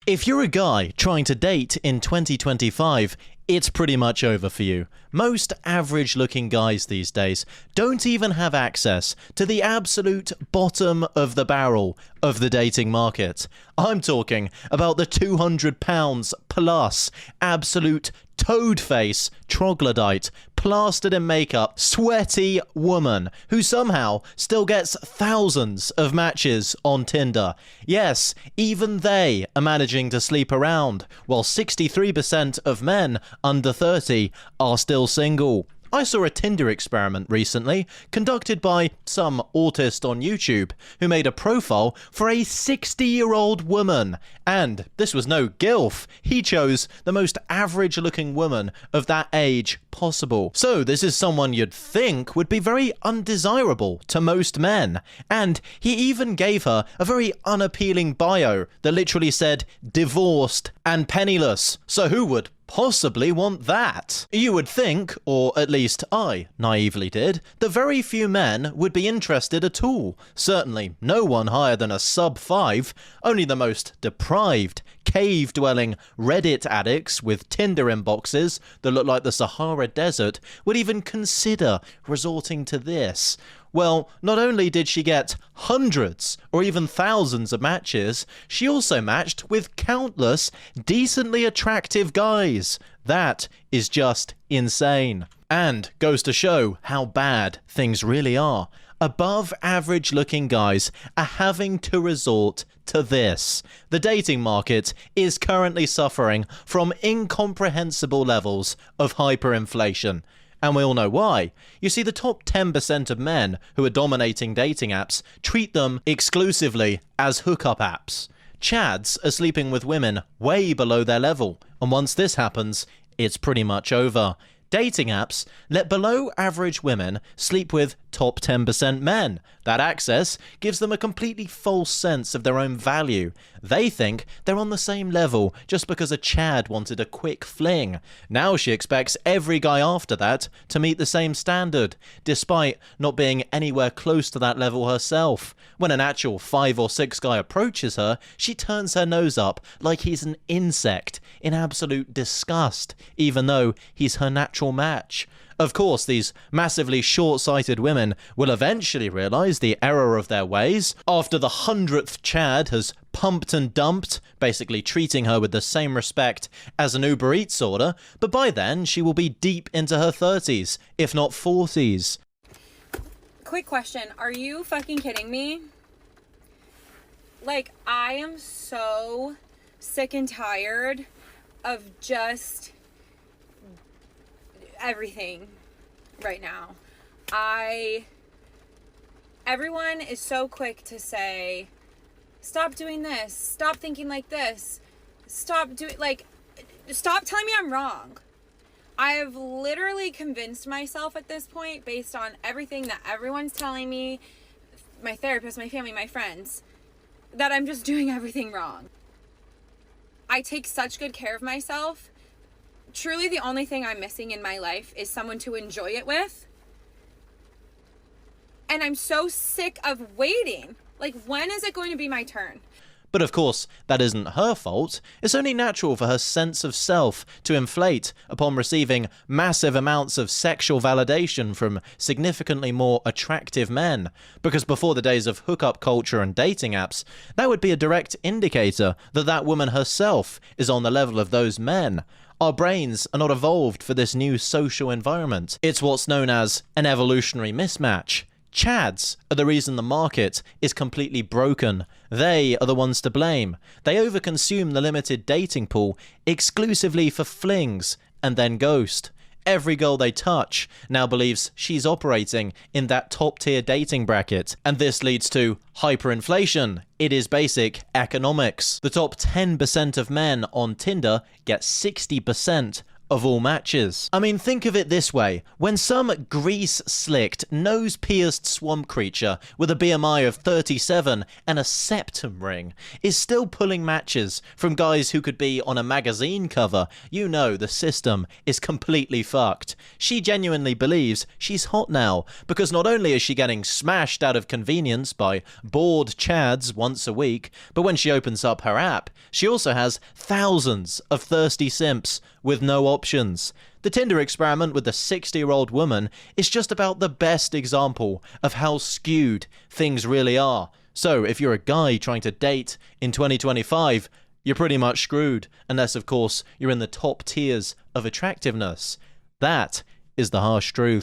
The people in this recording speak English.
If you're a guy trying to date in 2025, it's pretty much over for you. Most average-looking guys these days don't even have access to the absolute bottom of the barrel of the dating market. I'm talking about the 200 pounds plus absolute toad-face troglodyte, plastered in makeup, sweaty woman who somehow still gets thousands of matches on Tinder. Yes, even they are managing to sleep around, while 63% of men under 30 are still single. I saw a Tinder experiment recently conducted by some autist on YouTube who made a profile for a 60-year-old woman. And this was no gilf. He chose the most average-looking woman of that age possible. So this is someone you'd think would be very undesirable to most men. And he even gave her a very unappealing bio that literally said divorced and penniless. So who would possibly want that? You would think, or at least I naively did, that very few men would be interested at all. Certainly no one higher than a sub 5, only the most deprived, cave-dwelling Reddit addicts with Tinder inboxes that look like the Sahara Desert would even consider resorting to this. Well, not only did she get hundreds or even thousands of matches, she also matched with countless decently attractive guys. That is just insane. And goes to show how bad things really are. Above average looking guys are having to resort to this. The dating market is currently suffering from incomprehensible levels of hyperinflation. And we all know why. You see, the top 10% of men who are dominating dating apps treat them exclusively as hookup apps. Chads are sleeping with women way below their level, and once this happens, it's pretty much over. Dating apps let below average women sleep with top 10% men. That access gives them a completely false sense of their own value. They think they're on the same level just because a Chad wanted a quick fling. Now she expects every guy after that to meet the same standard, despite not being anywhere close to that level herself. When an actual 5 or 6 guy approaches her, she turns her nose up like he's an insect in absolute disgust, even though he's her natural match. Of course, these massively short-sighted women will eventually realise the error of their ways after the 100th Chad has pumped and dumped, basically treating her with the same respect as an Uber Eats order, but by then she will be deep into her 30s, if not 40s. Quick question, are you fucking kidding me? Like, I am so sick and tired of just everything right now. Everyone is so quick to say, stop doing this, stop thinking like this, stop telling me I'm wrong. I have literally convinced myself at this point, based on everything that everyone's telling me, my therapist, my family, my friends, that I'm just doing everything wrong. I take such good care of myself. Truly, the only thing I'm missing in my life is someone to enjoy it with. And I'm so sick of waiting. Like, when is it going to be my turn? But of course, that isn't her fault. It's only natural for her sense of self to inflate upon receiving massive amounts of sexual validation from significantly more attractive men. Because before the days of hookup culture and dating apps, that would be a direct indicator that that woman herself is on the level of those men. Our brains are not evolved for this new social environment. It's what's known as an evolutionary mismatch. Chads are the reason the market is completely broken. They are the ones to blame. They overconsume the limited dating pool exclusively for flings and then ghost. Every girl they touch now believes she's operating in that top-tier dating bracket, and this leads to hyperinflation. It is basic economics. The top 10% of men on Tinder get 60% of all matches. I mean, think of it this way. When some grease-slicked, nose-pierced swamp creature with a BMI of 37 and a septum ring is still pulling matches from guys who could be on a magazine cover, you know the system is completely fucked. She genuinely believes she's hot now, because not only is she getting smashed out of convenience by bored chads once a week, but when she opens up her app, she also has thousands of thirsty simps with no options. The Tinder experiment with the 60-year-old woman is just about the best example of how skewed things really are. So if you're a guy trying to date in 2025, you're pretty much screwed, unless of course you're in the top tiers of attractiveness. That is the harsh truth.